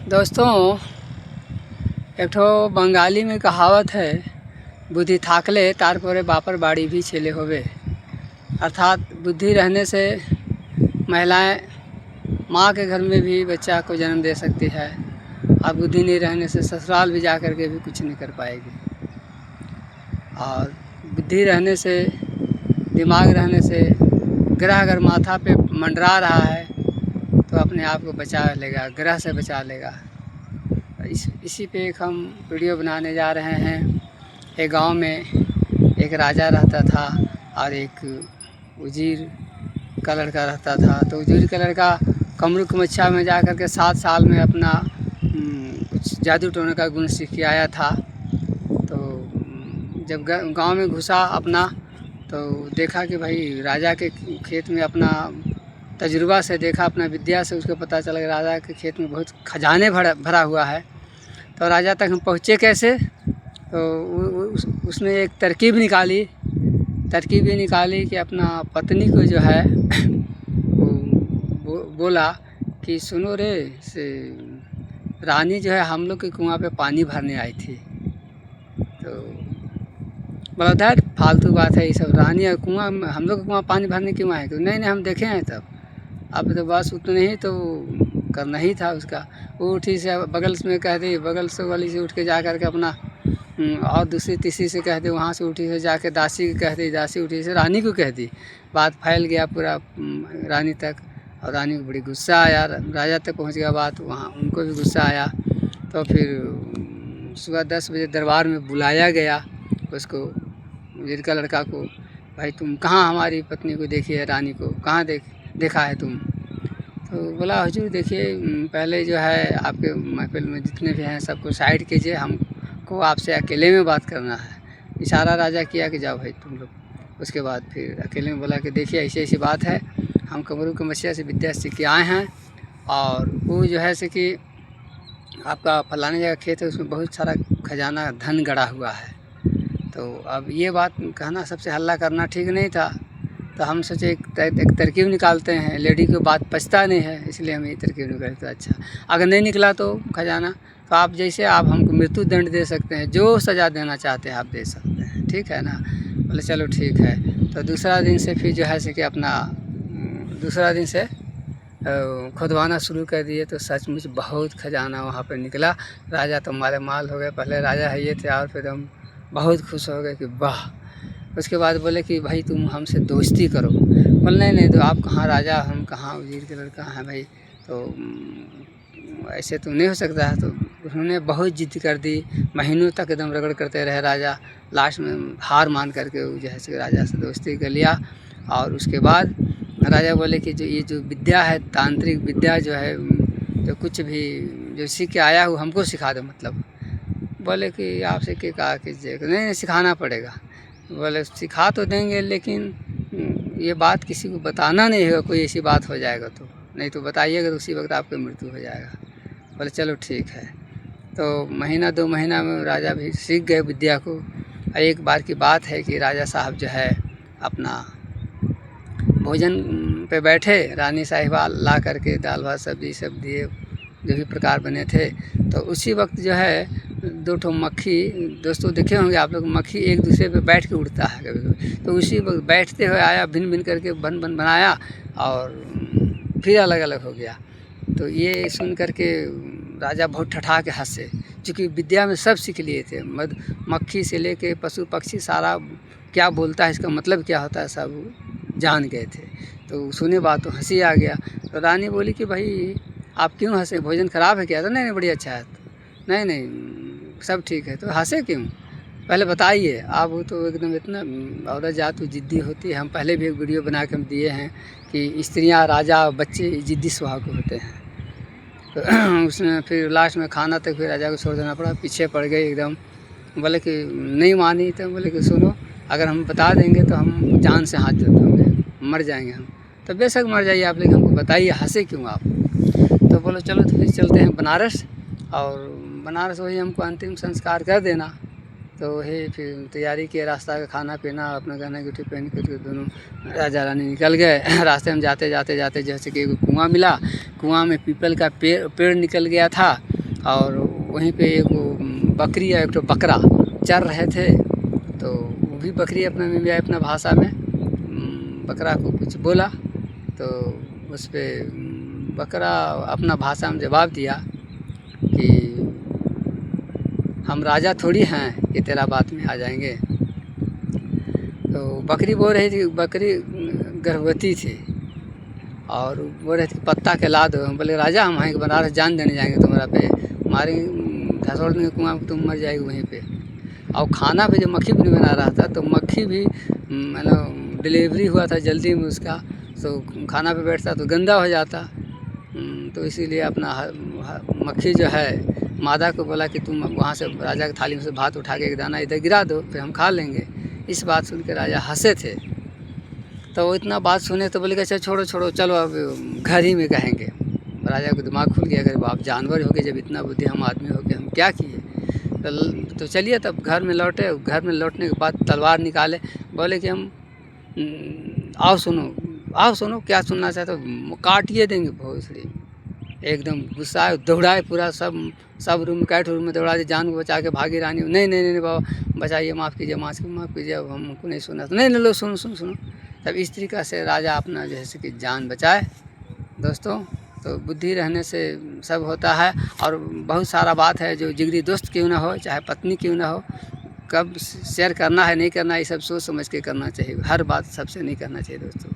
दोस्तों, एक ठो बंगाली में कहावत है, बुद्धि थाकले तारपरे बापर बाड़ी भी छेले होवे। अर्थात बुद्धि रहने से महिलाएं माँ के घर में भी बच्चा को जन्म दे सकती है और बुद्धि नहीं रहने से ससुराल भी जा कर के भी कुछ नहीं कर पाएगी। और बुद्धि रहने से, दिमाग रहने से ग्रह अगर माथा पे मंडरा रहा है तो अपने आप को बचा लेगा, ग्रह से बचा लेगा। इसी पे एक हम वीडियो बनाने जा रहे हैं। एक गांव में एक राजा रहता था और एक उजीर का लड़का रहता था। तो उजीर का लड़का कमरुक मच्छा में जा कर के 7 साल में अपना कुछ जादू टोने का गुण सीख के आया था। तो जब गांव में घुसा अपना, तो देखा कि भाई राजा के खेत में अपना तजुर्बा से देखा, अपना विद्या से उसको पता चला कि राजा के खेत में बहुत खजाने भरा हुआ है। तो राजा तक हम पहुँचे कैसे? तो उसने एक तरकीब ये निकाली कि अपना पत्नी को जो है वो बोला कि सुनो रे, से रानी जो है हम लोग के कुआं पे पानी भरने आई थी। तो बोला दैट फालतू बात है ये सब, रानी और कुआं, हम लोग के कुआं पानी भरने क्यों आए? तो नहीं हम देखे हैं तब, अब तो बस उतना ही तो करना ही था उसका। वो उठी से बगल में कह दी, बगल से वाली से उठ के जा कर के अपना और दूसरी तीसरी से कह दी, वहाँ से उठी से जाके दासी को कह दी, दासी उठी से रानी को कह दी। बात फैल गया पूरा रानी तक, और रानी को बड़ी गुस्सा आया। राजा तक पहुँच गया बात, वहाँ उनको भी गुस्सा आया। तो फिर सुबह 10 बजे दरबार में बुलाया गया उसको, जिनका लड़का को, भाई तुम कहाँ हमारी पत्नी को देखी है, रानी को कहाँ देखा है तुम? तो बोला हुजूर देखिए, पहले जो है आपके महफिल में जितने भी हैं सबको साइड कीजिए, हमको आपसे अकेले में बात करना है। इशारा राजा किया कि जाओ भाई तुम लोग। उसके बाद फिर अकेले में बोला कि देखिए ऐसी बात है, हम कमरू के मछिया से विद्या सीख के आए हैं, और वो जो है से कि आपका फलाने जगह खेत है, उसमें बहुत सारा खजाना धन गड़ा हुआ है। तो अब ये बात कहना, सबसे हल्ला करना ठीक नहीं था। तो हम सोचे एक तरकीब निकालते हैं, लेडी को बात पछता नहीं है, इसलिए हम ये तरकीब निकालते। तो अच्छा, अगर नहीं निकला तो खजाना, तो आप जैसे आप हमको मृत्यु दंड दे सकते हैं, जो सज़ा देना चाहते हैं आप दे सकते हैं, ठीक है ना? बोले चलो ठीक है। तो दूसरा दिन से फिर जो है से कि अपना दूसरा दिन से खुदवाना शुरू कर दिए। तो सचमुच बहुत खजाना वहाँ पर निकला। राजा तो माले माल हो गए, पहले राजा है ये थे, और फिर हम बहुत खुश हो गए कि वाह। उसके बाद बोले कि भाई तुम हमसे दोस्ती करो। बोले नहीं तो आप कहाँ राजा, हम कहाँ उजीर के लड़का हैं भाई, तो ऐसे तो नहीं हो सकता है। तो उन्होंने बहुत जिद कर दी, महीनों तक एकदम रगड़ करते रहे राजा। लास्ट में हार मान करके जो है राजा से दोस्ती कर लिया। और उसके बाद राजा बोले कि जो विद्या है, तांत्रिक विद्या जो है, जो कुछ भी जो सीख के आया हो हमको सिखा दो। मतलब बोले कि आपसे क्या कहा कीजिएगा? नहीं सिखाना पड़ेगा। बोले सिखा तो देंगे, लेकिन ये बात किसी को बताना नहीं है, कोई ऐसी बात हो जाएगा तो, नहीं तो बताइएगा तो उसी वक्त आपकी मृत्यु हो जाएगा। बोले चलो ठीक है। तो महीना 2 महीना में राजा भी सीख गए विद्या को। एक बार की बात है कि राजा साहब जो है अपना भोजन पे बैठे, रानी साहिबा ला करके दाल भात सब्जी सब दिए, जो भी प्रकार बने थे। तो उसी वक्त जो है 2 ठो मक्खी, दोस्तों देखे होंगे आप लोग, मक्खी एक दूसरे पे बैठ के उड़ता है कभी कभी। तो उसी वक्त बैठते हुए आया, भिन भिन करके बन बनाया, और फिर अलग अलग हो गया। तो ये सुन करके राजा बहुत ठठा के हंसे, क्योंकि विद्या में सब सीख लिए थे, मक्खी से लेके पशु पक्षी सारा क्या बोलता है, इसका मतलब क्या होता है, सब जान गए थे। तो सुने बात तो हंसी आ गया। तो रानी बोली कि भाई आप क्यों हंसे, भोजन ख़राब है क्या? तो नहीं बड़ी अच्छा है। तो नहीं सब ठीक है। तो हंसे क्यों, पहले बताइए। आप वो तो एकदम इतना औरत जात तो ज़िद्दी होती है। हम पहले भी एक वीडियो बना के हम दिए हैं कि स्त्रियां, राजा, बच्चे ज़िद्दी स्वभाव के होते हैं। तो उसमें फिर लास्ट में खाना तक फिर राजा को छोड़ देना पड़ा, पीछे पड़ गई एकदम। बोले कि नहीं मानी। तो बोले कि सुनो, अगर हम बता देंगे तो हम जान से हाथ जोड़ देंगे, मर जाएंगे हम। तो बेशक मर जाइए आप, लेकिन हमको बताइए, हंसे क्यों आप? तो बोलो चलो तो फिर चलते हैं बनारस, और बनारस वही हमको अंतिम संस्कार कर देना। तो वही फिर तैयारी किए, रास्ता का खाना पीना, अपना गहना गुठी पहन कर दोनों राजा रानी निकल गए। रास्ते में जाते जैसे कि कुआं मिला, कुआं में पीपल का पेड़ निकल गया था। और वहीं पे एक बकरी या एक तो बकरा चर रहे थे। तो वो भी बकरी अपना में भी अपना भाषा में बकरा को कुछ बोला, तो उस पे बकरा अपना भाषा में जवाब दिया कि हम राजा थोड़ी हैं कि तेरा बात में आ जाएंगे। तो बकरी बोल रही थी, बकरी गर्भवती थी और बोल रही थी पत्ता के ला दो। हम बोले राजा हम वहीं बनारस जान देने जाएंगे तुम्हारा पे, मारे धसोड़ देंगे कुआं में, तुम मर जाएगी वहीं पे। और खाना पे जो मक्खी भी नहीं बना रहा था, तो मक्खी भी मतलब डिलीवरी हुआ था जल्दी में उसका, तो खाना पे बैठता तो गंदा हो जाता। तो इसीलिए अपना मक्खी जो है मादा को बोला कि तुम वहाँ से राजा की थाली में से भात उठा के एक दाना इधर गिरा दो, फिर हम खा लेंगे। इस बात सुन के राजा हंसे थे। तो वो इतना बात सुने तो बोले कि अच्छा छोड़ो छोड़ो, चलो अब घर ही में कहेंगे। राजा को दिमाग खुल गया, अगर आप जानवर हो गए, जब इतना बुद्धि हम आदमी हो गए, हम क्या किए। तो चलिए तब घर में लौटे। घर में लौटने के बाद तलवार निकाले, बोले कि हम आओ सुनो क्या सुनना चाहते हो, काटिए देंगे भोसड़ी। एकदम गुस्सा आए, दौड़ाए पूरा सब रूम कैट रूम में दौड़ा दिए, जान को बचा के भागी रानी। नहीं बाबा बचाइए, माफ़ कीजिए, अब हमको नहीं सुना। तो नहीं लो सुनो। तब इस तरीक़ा से राजा अपना जैसे कि जान बचाए। दोस्तों तो बुद्धि रहने से सब होता है। और बहुत सारा बात है जो जिगरी दोस्त क्यों ना हो, चाहे पत्नी क्यों ना हो, कब शेयर करना है नहीं करना, ये सब सोच समझ के करना चाहिए। हर बात सबसे नहीं करना चाहिए दोस्तों।